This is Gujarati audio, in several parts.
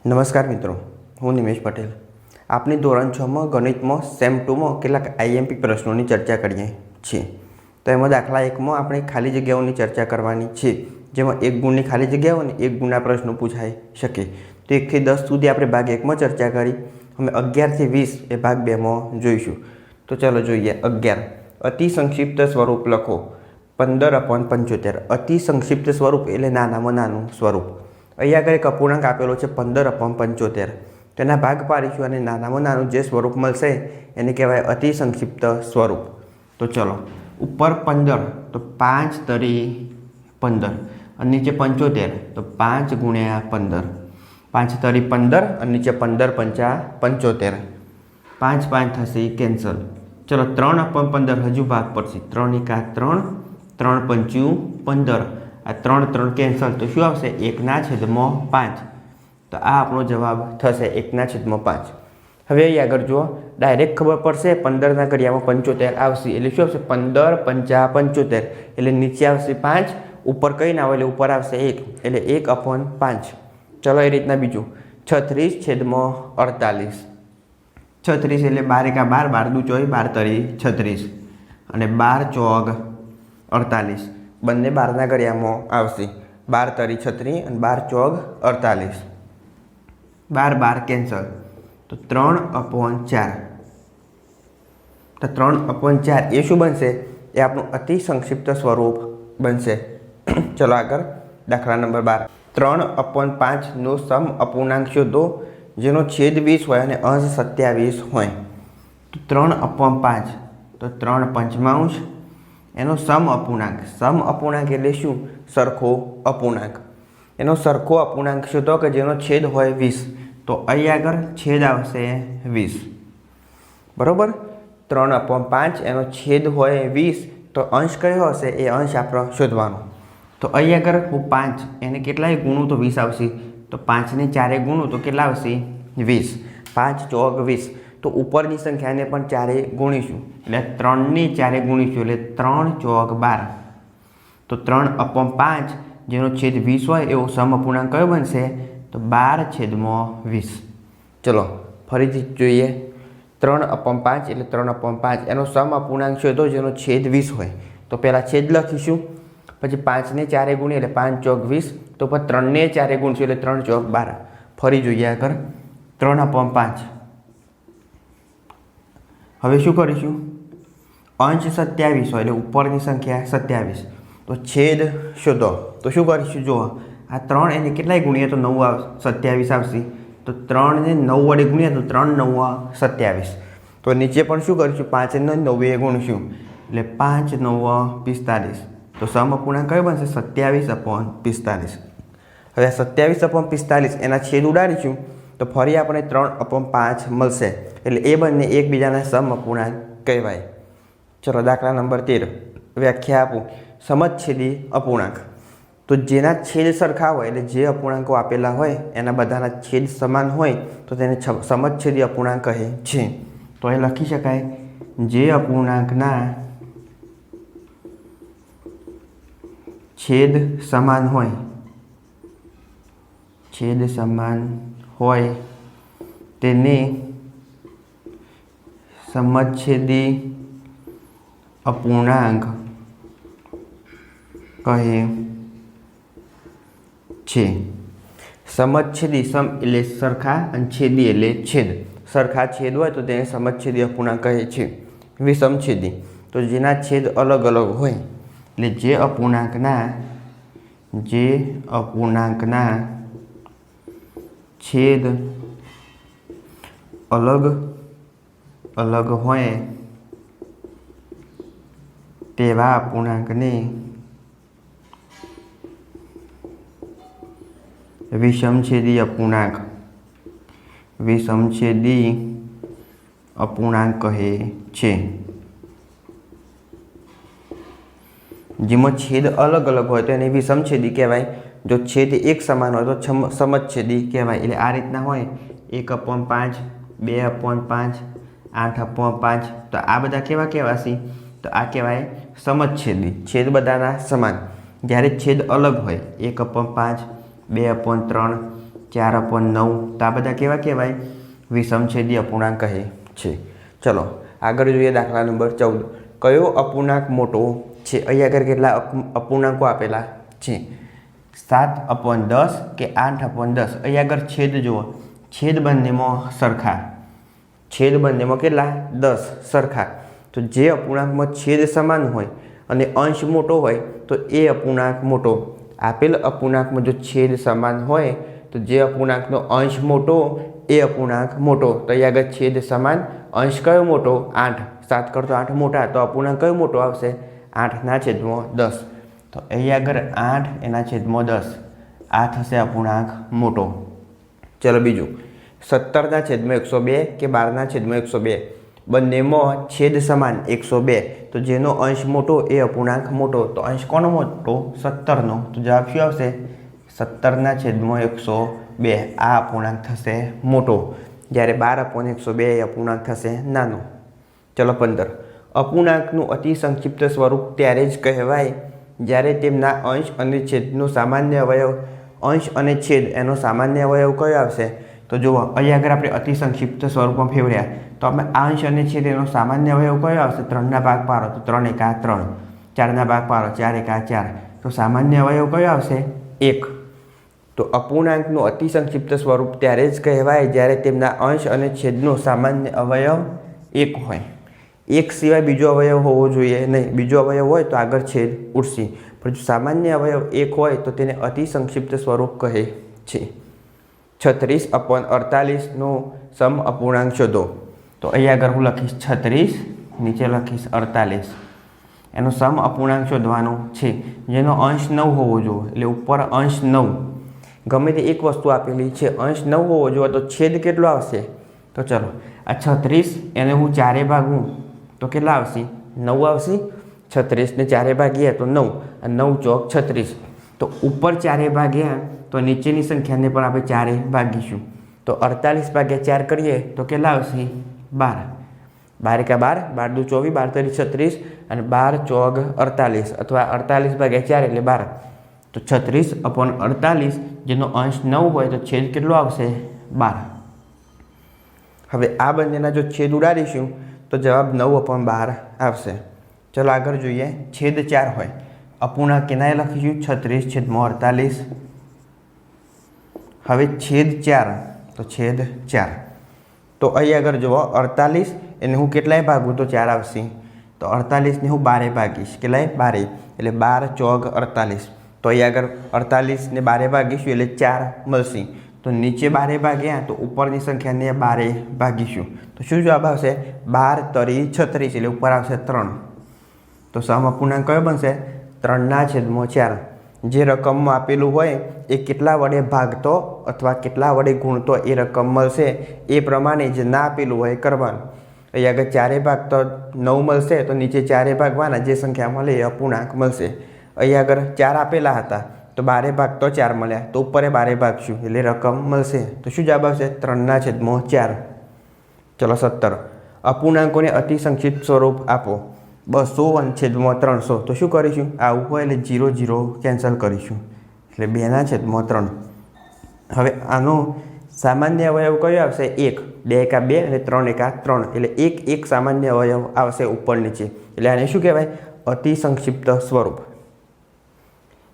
નમસ્કાર મિત્રો, હું નિમેશ પટેલ. આપણી ધોરણ 6માં ગણિતમાં સેમ 2માં કેટલાક આઈએમપી પ્રશ્નોની ચર્ચા કરીએ છીએ. તો એમાં દાખલા 1માં આપણે ખાલી જગ્યાઓની ચર્ચા કરવાની છે, જેમાં 1 ગુણની ખાલી જગ્યાઓ અને 1 ગુણના પ્રશ્નો પૂછાઈ શકે. તો 1 થી 10 સુધી આપણે ભાગ 1માં ચર્ચા કરી. અમે 11 થી 20 એ ભાગ 2માં જોઈશું. તો ચાલો જોઈએ. 11 અતિ સંક્ષિપ્ત સ્વરૂપ લખો. 15/75. અતિ સંક્ષિપ્ત સ્વરૂપ એટલે નાનામાં નાનું સ્વરૂપ. અહીંયા આગળ એક અપૂર્ણાંક આપેલો છે 15/75. તેના ભાગ પાડીશું અને નાનામાં નાનું જે સ્વરૂપ મળશે એને કહેવાય અતિ સંક્ષિપ્ત સ્વરૂપ. તો ચલો, ઉપર 15 તો 5 તરી 15 અને નીચે 75 તો 5 ગુણ્યા 15. 5 તરી 15 અને નીચે 15 પંચા 75. 5 5 થશે કેન્સલ. ચલો, 3/15 હજુ ભાગ પડશે. 3 × 3 3 પંચું 15. આ 3 3 કેન્સલ તો શું આવશે? 1/5. તો આ આપણો જવાબ થશે 1/5. હવે અહીં આગળ જુઓ, ડાયરેક્ટ ખબર પડશે 15ના ઘડિયામાં 75 આવશે એટલે શું આવશે? 15 પંચા 75 એટલે નીચે આવશે 5, ઉપર કંઈ ના આવે એટલે ઉપર આવશે 1 એટલે 1/5. ચલો, એ રીતના બીજું 36/48. 36 એટલે 12 × 12 12 દુ 24 12 તરી 36 અને 12 ચોગ 48. બંને 12ના ઘડિયામાં આવશે. 12 તરી 36 અને 12 ચોગ 48. 12 12 કેન્સલ તો 3/4. તો 3/4 એ શું બનશે? એ આપણું અતિ સંક્ષિપ્ત સ્વરૂપ બનશે. ચલો આગળ, દાખલા નંબર 12. 3/5નો સમ અપૂર્ણાંક શોધો જેનો છેદ 20 હોય અને અંશ 27 હોય. તો 3/5 તો 3/5 એનો સમ અપૂર્ણાંક. સમ અપૂર્ણાંક એટલે શું? સરખો અપૂર્ણાંક. એનો સરખો અપૂર્ણાંક શોધો કે જેનો છેદ હોય 20. તો અહીં આગળ છેદ આવશે 20. બરાબર? 3/5 એનો છેદ હોય 20 તો અંશ કયો હશે? એ અંશ આપણો શોધવાનો. તો અહીં આગળ હું 5 એને કેટલાય ગુણું તો 20 આવશે. તો 5ને 4 ગુણું તો કેટલા આવશે? 20. 5 ચોગ 20. તો ઉપરની સંખ્યાને પણ 4 ગુણીશું એટલે 3ને 4 ગુણીશું એટલે 3 ચોગ 12. તો 3/5 જેનો છેદ 20 હોય એવો સમ અપૂર્ણાંક કયો બનશે? તો 12/20. ચલો ફરીથી જોઈએ. 3/5 એટલે 3/5 એનો સમ અપૂર્ણાંક શોધો જેનો છેદ 20 હોય. તો પહેલાં છેદ લખીશું, પછી 5ને 4 ગુણીએ એટલે 5 ચોગ 20. તો પછી 3ને 4 ગુણીશું એટલે 3 ચોગ 12. ફરી જોઈએ આગળ 3/5. હવે શું કરીશું? અંશ 27 હોય એટલે ઉપરની સંખ્યા 27. તો છેદ શોધો. તો શું કરીશું? જુઓ, આ 3 એને કેટલાય ગુણીએ તો 9 27 આવશે. તો 3ને 9 વડે ગુણીએ તો 3 9 27. તો નીચે પણ શું કરીશું? 5ને 9 ગુણીશું એટલે 5 9 45. તો સમ અપૂર્ણાંક કયો બનશે? 27/45. હવે 27/45 એના છેદ ઉડાડીશું તો ફરી આપણે 3/5 મળશે. એટલે એ બંને એકબીજાના સમ અપૂર્ણાંક કહેવાય. ચલો, દાખલા નંબર 13. વ્યાખ્યા આપું. સમછેદી અપૂર્ણાંક. તો જેના છેદ સરખા હોય એટલે જે અપૂર્ણાંકો આપેલા હોય એના બધાના છેદ સમાન હોય તો તેને સમછેદી અપૂર્ણાંક કહે છે. તો એ લખી શકાય, જે અપૂર્ણાંકના છેદ સમાન હોય, છેદ સમાન હોય તેને સમછેદી અપૂર્ણાંક કહે છે. સમછેદી, સમ એટલે સરખા અને છેદી એટલે છેદ. સરખા છેદ હોય તો તેને સમછેદી અપૂર્ણાંક કહે છે. વિષમછેદી તો જેના છેદ અલગ અલગ હોય એટલે જે અપૂર્ણાંકના છેદ અલગ અલગ હોય તેવા અપૂર્ણાંકને વિષમછેદી અપૂર્ણાંક કહે છે. જેમાં છેદ અલગ અલગ હોય તો એને વિષમછેદી કહેવાય. જો છેદ એક સમાન હોય તો સમછેદી કહેવાય. એટલે આ રીતના હોય 1/5 2/5 8/5. તો આ બધા કેવા કહેવાશે? તો આ કહેવાય સમછેદી. છેદ બધાના સમાન. જ્યારે છેદ અલગ હોય 1/5 2/3 4/9 તો આ બધા કેવા કહેવાય? વિષમછેદી અપૂર્ણાંક કહે છે. ચલો આગળ જોઈએ દાખલા નંબર 14. કયો અપૂર્ણાંક મોટો છે? અહીંયા આગળ કેટલા અપૂર્ણાંકો આપેલા છે? 7/10 કે 8/10. અહીંયા આગળ છેદ જુઓ, છેદ બંનેમાં સરખા, છેદ બંનેમાં કેટલા? 10 સરખા. તો જે અપૂર્ણાંકમાં છેદ સમાન હોય અને અંશ મોટો હોય તો એ અપૂર્ણાંક મોટો. આપેલ અપૂર્ણાંકમાં જો છેદ સમાન હોય તો જે અપૂર્ણાંકનો અંશ મોટો એ અપૂર્ણાંક મોટો. તો અહીંયા આગળ છેદ સમાન, અંશ કયો મોટો? 8. 7 કરતો 8 મોટા, તો અપૂર્ણાંક કયો મોટો આવશે? 8/10. તો અહીંયા આગળ 8/10 આ થશે અપૂર્ણાંક મોટો. ચલો બીજું, 17/102 કે 12/102. બંનેમાં છેદ સમાન 102. તો જેનો અંશ મોટો એ અપૂર્ણાંક મોટો. તો અંશ કોનો મોટો? 17નો. તો જવાબ શું આવશે? 17/102 આ અપૂર્ણાંક થશે મોટો, જ્યારે 12/102 એ અપૂર્ણાંક થશે નાનો. ચલો 15. અપૂર્ણાંકનું અતિ સંક્ષિપ્ત સ્વરૂપ ત્યારે જ કહેવાય જ્યારે તેમના અંશ અને છેદનો સામાન્ય અવયવ, અંશ અને છેદ એનો સામાન્ય અવયવ કયો આવશે? તો જુઓ અહીંયા આગળ આપણે અતિ સંક્ષિપ્ત સ્વરૂપમાં ફેરવ્યા તો આપણે અંશ અને છેદ એનો સામાન્ય અવયવ કયો આવશે? 3ના ભાગ પાડો તો 3 × 3, 4ના ભાગ પાડો 4 × 4. તો સામાન્ય અવયવ કયો આવશે? 1. તો અપૂર્ણાંકનું અતિ સંક્ષિપ્ત સ્વરૂપ ત્યારે જ કહેવાય જ્યારે તેમના અંશ અને છેદનો સામાન્ય અવયવ 1 હોય. 1 સિવાય બીજો અવયવ હોવો જોઈએ નહીં. બીજો અવયવ હોય તો આગળ છેદ ઉડશે, પણ જો સામાન્ય અવયવ 1 હોય તો તેને અતિ સંક્ષિપ્ત સ્વરૂપ કહે છે. 36/48નો સમ અપૂર્ણાંક શોધો. તો અહીંયા આગળ હું લખીશ 36, નીચે લખીશ 48. એનો સમ અપૂર્ણાંક શોધવાનો છે જેનો અંશ 9 હોવો જોઈએ. એટલે ઉપર અંશ 9, ગમે તે એક વસ્તુ આપેલી છે, અંશ 9 હોવો જોઈએ તો છેદ કેટલો આવશે? તો ચલો આ 36 એને હું 4 ભાગું તો કેટલા આવશે? 9 આવશે. 36 ને 4 ભાગીએ તો 9, અને 9 ચોક 36. તો ઉપર 4 ભાગ્યા તો નીચેની સંખ્યાને પણ આપણે 4 ભાગીશું. તો 48/4 કરીએ તો કેટલા આવશે? 12. 12 × 12, 12 × 2 = 24, 12 × 36 અને 12 ચોક 48, અથવા 48/4 એટલે 12. તો 36/48 જેનો અંશ 9 હોય તો છેદ કેટલો આવશે? 12. હવે આ બંનેના જો છેદ ઉડાડીશું તો જવાબ 9/12 આવશે. ચલો આગળ જોઈએ, છેદ 4 હોય. અપૂર્ણાંક કેનાએ લખીશું? 36/48. હવે છેદ 4, તો છેદ 4. તો અહીં આગળ જુઓ 48 એને હું કેટલાય ભાગું તો 4 આવશે. તો 48ને હું 12 ભાગીશ. કેટલાય? 12. એટલે 12 ચોક 48. તો અહીં આગળ 48ને 12 ભાગીશું એટલે 4 મળશે. તો નીચે 12 ભાગ્યા તો ઉપરની સંખ્યાને 12 ભાગીશું. તો શું જવાબ આવશે? 12×3 = 36, એટલે ઉપર આવશે 3. તો સમ અપૂર્ણાંક કયો બનશે? 3/4. જે રકમમાં આપેલું હોય એ કેટલા વડે ભાગતો અથવા કેટલા વડે ગુણતો એ રકમ મળશે. એ પ્રમાણે જે ના આપેલું હોય એ કરવાનું. અહીં આગળ 4 ભાગતો 9 મળશે તો નીચે 4 ભાગવાના, જે સંખ્યા મળે એ અપૂર્ણાંક મળશે. અહીં આગળ 4 આપેલા હતા તો 12 ભાગતો 4 મળ્યા તો ઉપરે 12 ભાગશું એટલે રકમ મળશે. તો શું જવાબ આવશે? 3/4. ચલો 17. અપૂર્ણાંકોને અતિ સંક્ષિપ્ત સ્વરૂપ આપો. 200/300. તો શું કરીશું? આવું હોય એટલે 0 0 કેન્સલ કરીશું, એટલે 2/3. હવે આનો સામાન્ય અવયવ કયો આવશે? 1. 2 × 2 અને 3 × 3, એટલે 1 સામાન્ય અવયવ આવશે ઉપર નીચે. એટલે આને શું કહેવાય? અતિ સંક્ષિપ્ત સ્વરૂપ.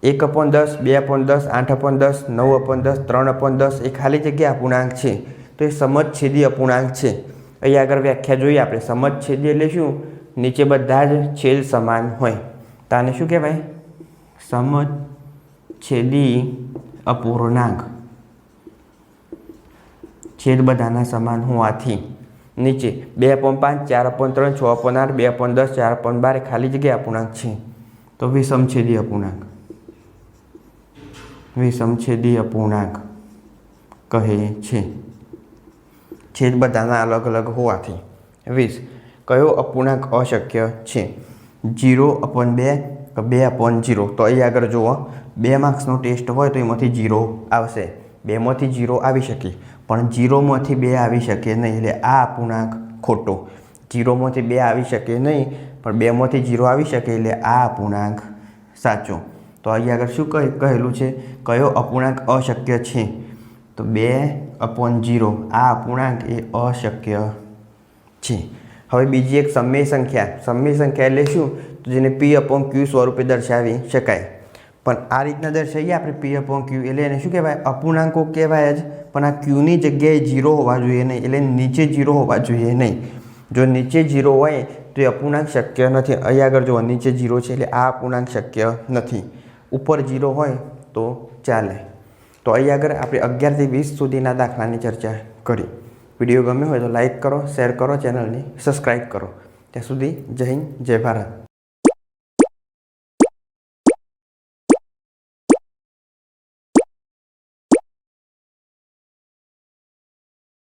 1/10, 2/10, 8/10, 9/10, 3/10 એ ખાલી જગ્યા અપૂર્ણાંક છે. તો એ સમછેદી અપૂર્ણાંક છે. અહીં આગળ વ્યાખ્યા જોઈએ આપણે. સમછેદી એટલે શું? નીચે બધા જ છેદ સમાન હોય. તો આને શું કહેવાય? સમછેદી અપૂર્ણાંક. છેદ બધાના સમાન હોવાથી નીચે 2/5, 4/3, 6/8, 2/10, 4/12 ખાલી જગ્યા અપૂર્ણાંક છે. તો વિષમછેદી અપૂર્ણાંક. વિષમછેદી અપૂર્ણાંક કહે છે, છેદ બધાના અલગ અલગ હોવાથી. 20. કયો અપૂર્ણાંક અશક્ય છે? 0/2 કે 2/0. તો અહીં આગળ જુઓ, 2 માર્ક્સનો ટેસ્ટ હોય તો એમાંથી 0 આવશે. 2માંથી 0 આવી શકે, પણ 0માંથી 2 આવી શકે નહીં, એટલે આ અપૂર્ણાંક ખોટો. 0માંથી 2 આવી શકે નહીં, પણ 2માંથી 0 આવી શકે, એટલે આ અપૂર્ણાંક સાચો. તો અહીં આગળ શું કહેલું છે? કયો અપૂર્ણાંક અશક્ય છે? તો તો 2/0 આ અપૂર્ણાંક એ અશક્ય છે. હવે બીજી એક સમય સંખ્યા એટલે શું? તો જેને P/Q સ્વરૂપે દર્શાવી શકાય. પણ આ રીતના દર્શાવીએ આપણે P/Q એટલે એને શું કહેવાય? અપૂર્ણાંકો કહેવાય જ. પણ આ Qની જગ્યાએ 0 હોવા જોઈએ નહીં, એટલે નીચે 0 હોવા જોઈએ નહીં. જો નીચે 0 હોય તો એ અપૂર્ણાંક શક્ય નથી. અહીં આગળ જો નીચે 0 છે એટલે આ અપૂર્ણાંક શક્ય નથી. ઉપર 0 હોય તો ચાલે. તો અહીં આગળ આપણે 11 થી 20 સુધીના દાખલાની ચર્ચા કરી. વિડીયો ગમ્યો હોય તો લાઈક કરો, શેર કરો, ચેનલને સબસ્ક્રાઈબ કરો. ત્યાં સુધી જય હિન્દ, જય ભારત.